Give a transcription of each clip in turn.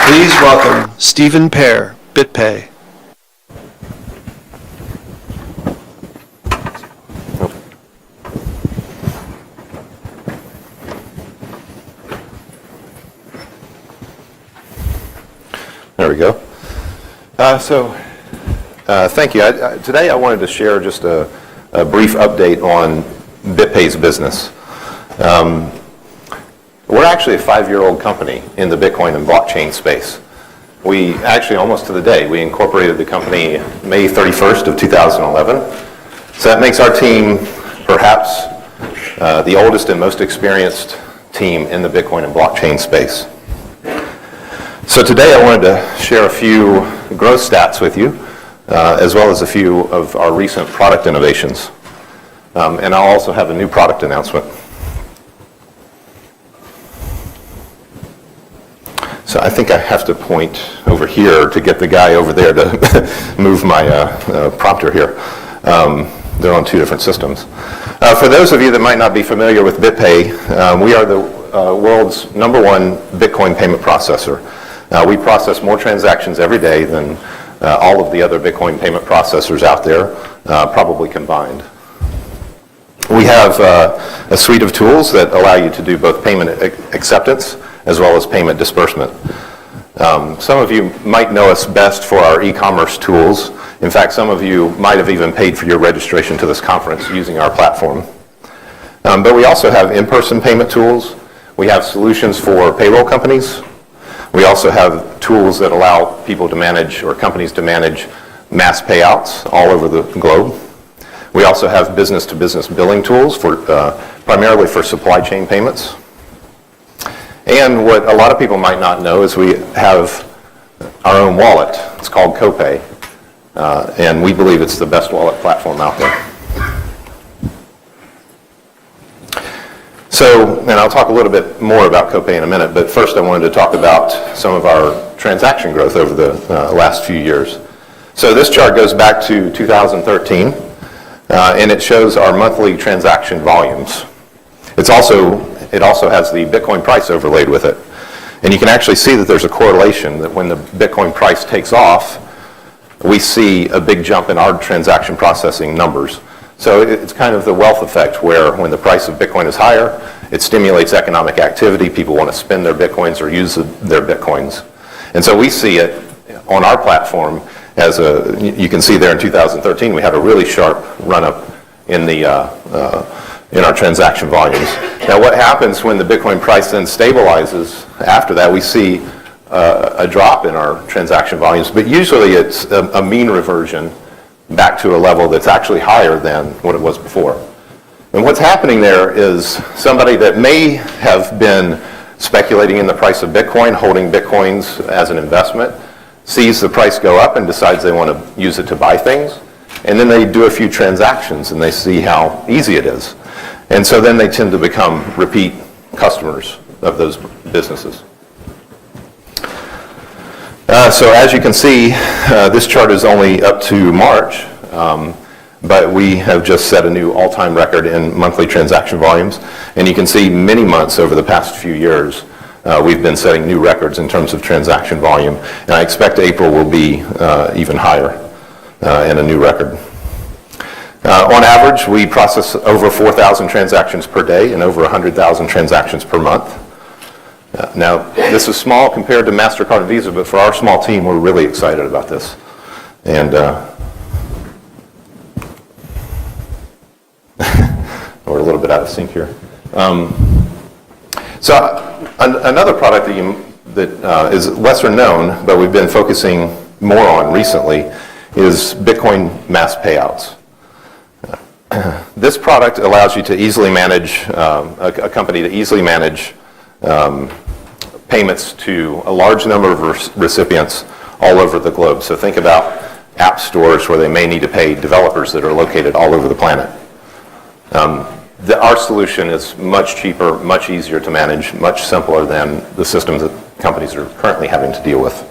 Please welcome Stephen Pear, BitPay. There we go. Thank you. Today I wanted to share just a brief update on BitPay's business. We're actually a 5-year-old company in the Bitcoin and blockchain space. We actually, almost to the day, we incorporated the company May 31st of 2011. So that makes our team perhaps the oldest and most experienced team in the Bitcoin and blockchain space. So today I wanted to share a few growth stats with you, as well as a few of our recent product innovations. And I'll also have a new product announcement. So I think I have to point over here to get the guy over there to move my prompter here. They're on two different systems. For those of you that might not be familiar with BitPay, we are the world's #1 Bitcoin payment processor. We process more transactions every day than all of the other Bitcoin payment processors out there, probably combined. We have a suite of tools that allow you to do both payment acceptance as well as payment disbursement. Some of you might know us best for our e-commerce tools. In fact, some of you might have even paid for your registration to this conference using our platform. But we also have in-person payment tools. We have solutions for payroll companies. We also have tools that allow people to manage, or companies to manage, mass payouts all over the globe. We also have business-to-business billing tools for primarily for supply chain payments. And what a lot of people might not know is we have our own wallet. It's called CoPay, and we believe it's the best wallet platform out there. So, and I'll talk a little bit more about CoPay in a minute, but first I wanted to talk about some of our transaction growth over the last few years. So this chart goes back to 2013, and it shows our monthly transaction volumes. It also has the Bitcoin price overlaid with it. And you can actually see that there's a correlation that when the Bitcoin price takes off, we see a big jump in our transaction processing numbers. So it's kind of the wealth effect where when the price of Bitcoin is higher, it stimulates economic activity. People want to spend their Bitcoins or use their Bitcoins. And so we see it on our platform as you can see there in 2013, we had a really sharp run up in our transaction volumes. Now what happens when the Bitcoin price then stabilizes after that, we see a drop in our transaction volumes, but usually it's a mean reversion back to a level that's actually higher than what it was before. And what's happening there is somebody that may have been speculating in the price of Bitcoin, holding Bitcoins as an investment, sees the price go up and decides they want to use it to buy things. And then they do a few transactions and they see how easy it is. And so then they tend to become repeat customers of those businesses. So as you can see, this chart is only up to March, but we have just set a new all-time record in monthly transaction volumes. And you can see many months over the past few years, we've been setting new records in terms of transaction volume. And I expect April will be even higher and a new record. On average, we process over 4,000 transactions per day and over 100,000 transactions per month. Now, this is small compared to MasterCard and Visa, but for our small team, we're really excited about this. And we're a little bit out of sync here. Another product that is lesser known, but we've been focusing more on recently, is Bitcoin mass payouts. This product allows you to easily manage, a company to easily manage payments to a large number of recipients all over the globe. So think about app stores where they may need to pay developers that are located all over the planet. Our solution is much cheaper, much easier to manage, much simpler than the systems that companies are currently having to deal with.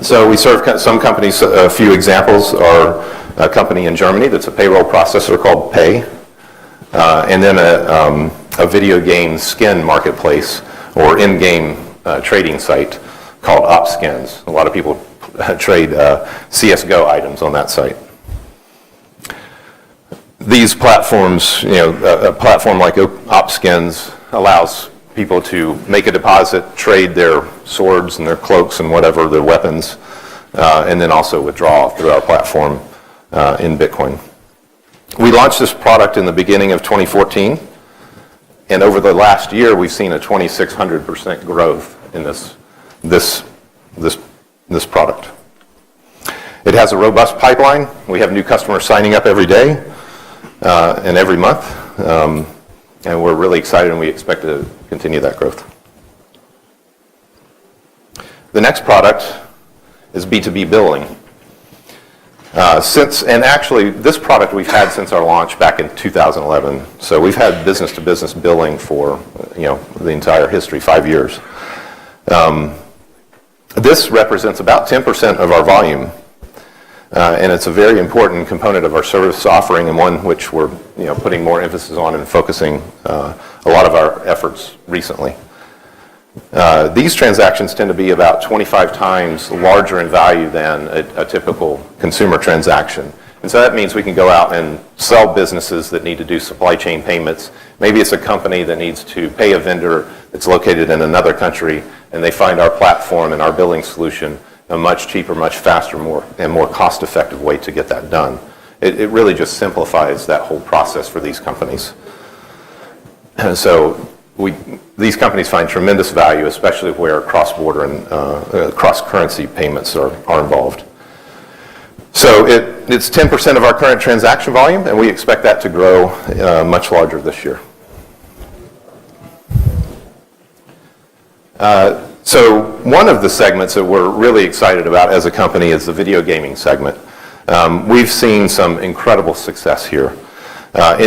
So we serve some companies. A few examples are a company in Germany that's a payroll processor called Pay, and then a video game skin marketplace or in-game trading site called OpSkins. A lot of people trade CSGO items on that site. These platforms, a platform like OpSkins allows people to make a deposit, trade their swords and their cloaks and whatever, their weapons, and then also withdraw through our platform in Bitcoin. We launched this product in the beginning of 2014, and over the last year, we've seen a 2,600% growth in this product. It has a robust pipeline. We have new customers signing up every day and every month, and we're really excited, and we expect to continue that growth. The next product is B2B billing. And actually, this product we've had since our launch back in 2011. So we've had business-to-business billing for the entire history, 5 years. This represents about 10% of our volume, and it's a very important component of our service offering, and one which we're putting more emphasis on and focusing a lot of our efforts recently. These transactions tend to be about 25 times larger in value than a typical consumer transaction. And so that means we can go out and sell businesses that need to do supply chain payments. Maybe it's a company that needs to pay a vendor that's located in another country, and they find our platform and our billing solution a much cheaper, much faster, more cost-effective way to get that done. It really just simplifies that whole process for these companies. And so these companies find tremendous value, especially where cross-border and cross-currency payments are involved. So it's 10% of our current transaction volume, and we expect that to grow much larger this year. So one of the segments that we're really excited about as a company is the video gaming segment. We've seen some incredible success here.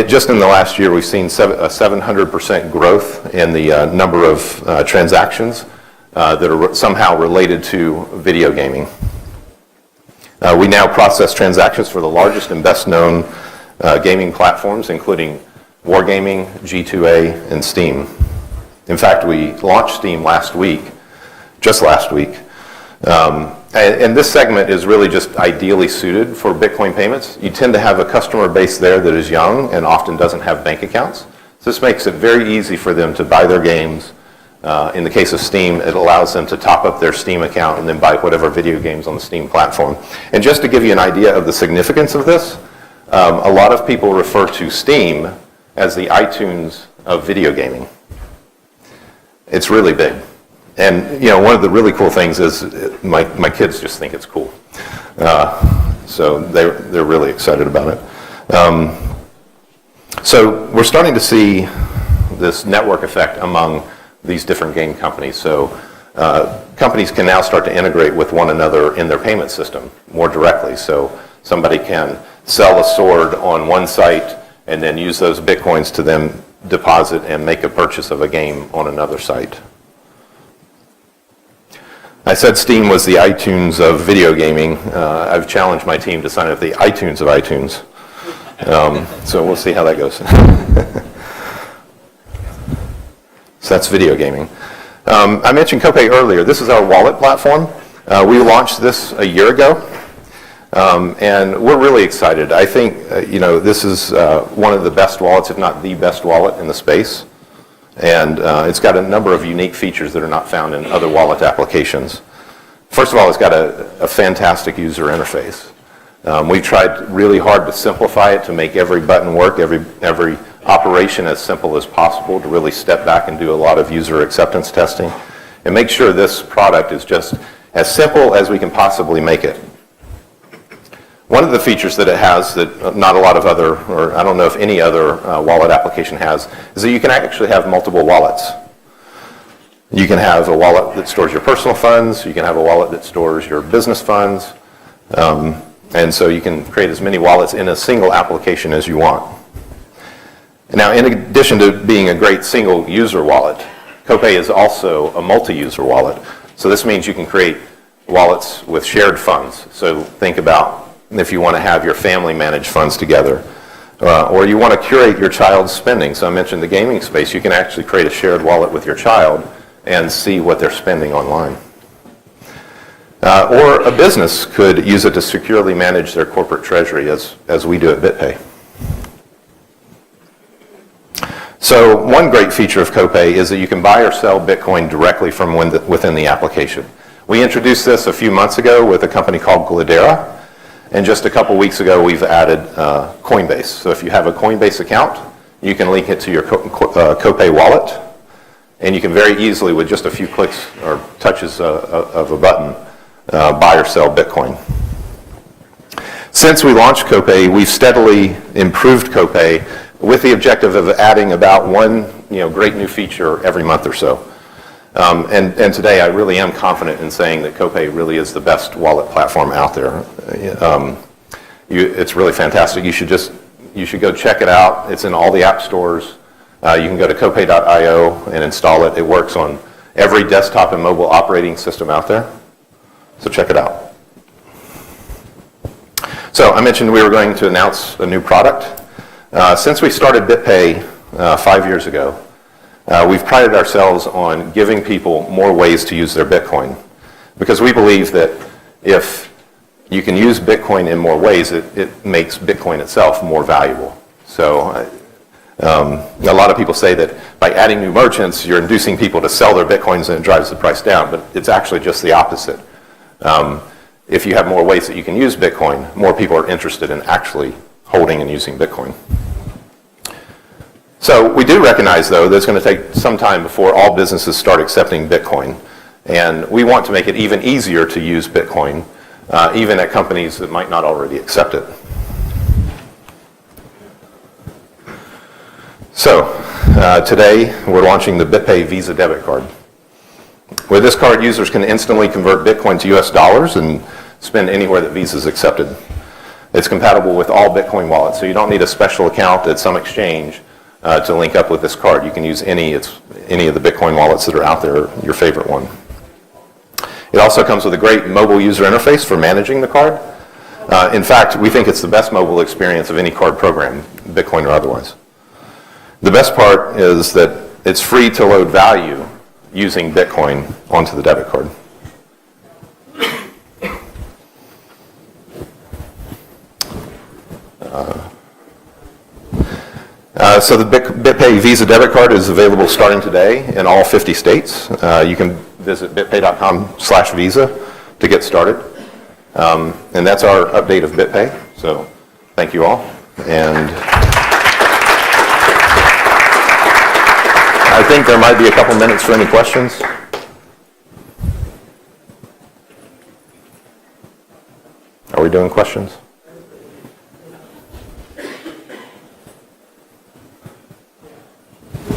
Just in the last year, we've seen a 700% growth in the number of transactions that are somehow related to video gaming. We now process transactions for the largest and best-known gaming platforms, including Wargaming, G2A, and Steam. In fact, we launched Steam just last week. And this segment is really just ideally suited for Bitcoin payments. You tend to have a customer base there that is young and often doesn't have bank accounts. So this makes it very easy for them to buy their games. In the case of Steam, it allows them to top up their Steam account and then buy whatever video games on the Steam platform. And just to give you an idea of the significance of this, a lot of people refer to Steam as the iTunes of video gaming. It's really big. And one of the really cool things is my kids just think it's cool, so they're really excited about it. So we're starting to see this network effect among these different game companies. So companies can now start to integrate with one another in their payment system more directly. So somebody can sell a sword on one site and then use those Bitcoins to then deposit and make a purchase of a game on another site. I said Steam was the iTunes of video gaming. I've challenged my team to sign up the iTunes of iTunes. So we'll see how that goes. So that's video gaming. I mentioned Copay earlier. This is our wallet platform. We launched this a year ago, and we're really excited. I think this is one of the best wallets, if not the best wallet in the space. And it's got a number of unique features that are not found in other wallet applications. First of all, it's got a fantastic user interface. We tried really hard to simplify it, to make every button work, every operation as simple as possible, to really step back and do a lot of user acceptance testing, and make sure this product is just as simple as we can possibly make it. One of the features that it has that not a lot of other, or I don't know if any other wallet application has, is that you can actually have multiple wallets. You can have a wallet that stores your personal funds, you can have a wallet that stores your business funds, and so you can create as many wallets in a single application as you want. Now, in addition to being a great single user wallet, Copay is also a multi-user wallet. So this means you can create wallets with shared funds. So think about if you want to have your family manage funds together, or you want to curate your child's spending. So I mentioned the gaming space. You can actually create a shared wallet with your child and see what they're spending online. Or a business could use it to securely manage their corporate treasury as we do at BitPay. So one great feature of CoPay is that you can buy or sell Bitcoin directly from within the application. We introduced this a few months ago with a company called Glidera, and just a couple weeks ago we've added Coinbase. So if you have a Coinbase account, you can link it to your CoPay wallet, and you can very easily, with just a few clicks or touches of a button, buy or sell Bitcoin. Since we launched CoPay, we've steadily improved CoPay with the objective of adding about one great new feature every month or so. And today I really am confident in saying that CoPay really is the best wallet platform out there. It's really fantastic. You should go check it out. It's in all the app stores. You can go to copay.io and install it. It works on every desktop and mobile operating system out there. So check it out. So I mentioned we were going to announce a new product. Since we started BitPay 5 years ago, we've prided ourselves on giving people more ways to use their Bitcoin, because we believe that if you can use Bitcoin in more ways, it makes Bitcoin itself more valuable. So a lot of people say that by adding new merchants, you're inducing people to sell their Bitcoins and it drives the price down, but it's actually just the opposite. If you have more ways that you can use Bitcoin, more people are interested in actually holding and using Bitcoin. So we do recognize, though, that it's going to take some time before all businesses start accepting Bitcoin. And we want to make it even easier to use Bitcoin, even at companies that might not already accept it. So today we're launching the BitPay Visa debit card. With this card, users can instantly convert Bitcoin to US dollars and spend anywhere that Visa is accepted. It's compatible with all Bitcoin wallets, so you don't need a special account at some exchange to link up with this card. You can use any of the Bitcoin wallets that are out there, your favorite one. It also comes with a great mobile user interface for managing the card. In fact, we think it's the best mobile experience of any card program, Bitcoin or otherwise. The best part is that it's free to load value using Bitcoin onto the debit card. So the BitPay Visa debit card is available starting today in all 50 states. You can visit bitpay.com/visa to get started. And that's our update of BitPay. So thank you all. And I think there might be a couple minutes for any questions. Are we doing questions?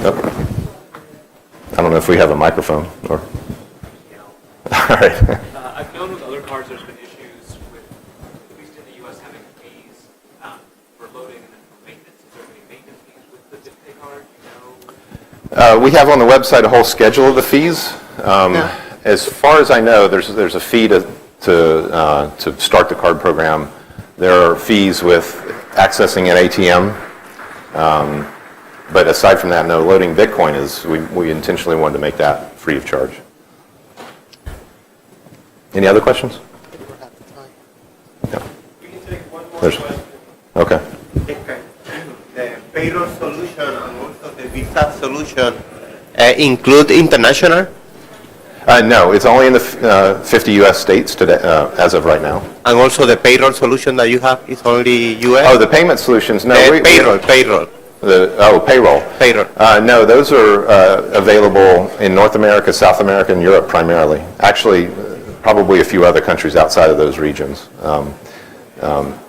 Nope. I don't know if we have a microphone or. All right. I've known with other cards there's been issues with, at least in the U.S., having fees for loading and then for maintenance. Is there any maintenance fees with the BitPay card? We have on the website a whole schedule of the fees. As far as I know, there's a fee to start the card program. There are fees with accessing an ATM. But aside from that, no, loading Bitcoin we intentionally wanted to make that free of charge. Any other questions? No. We can take one more There's- question. Okay. The payroll solution and also the Visa solution include international? No, it's only in the 50 U.S. states today, as of right now. And also the payroll solution that you have is only US? Oh, the payment solutions? No. Payroll. Payroll. No, those are available in North America, South America, and Europe primarily. Actually, probably a few other countries outside of those regions.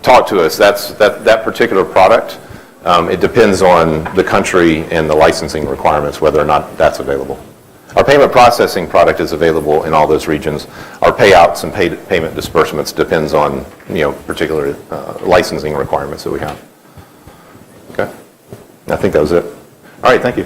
Talk to us. That particular product, it depends on the country and the licensing requirements, whether or not that's available. Our payment processing product is available in all those regions. Our payouts and payment disbursements depends on particular licensing requirements that we have. Okay. I think that was it. All right, thank you.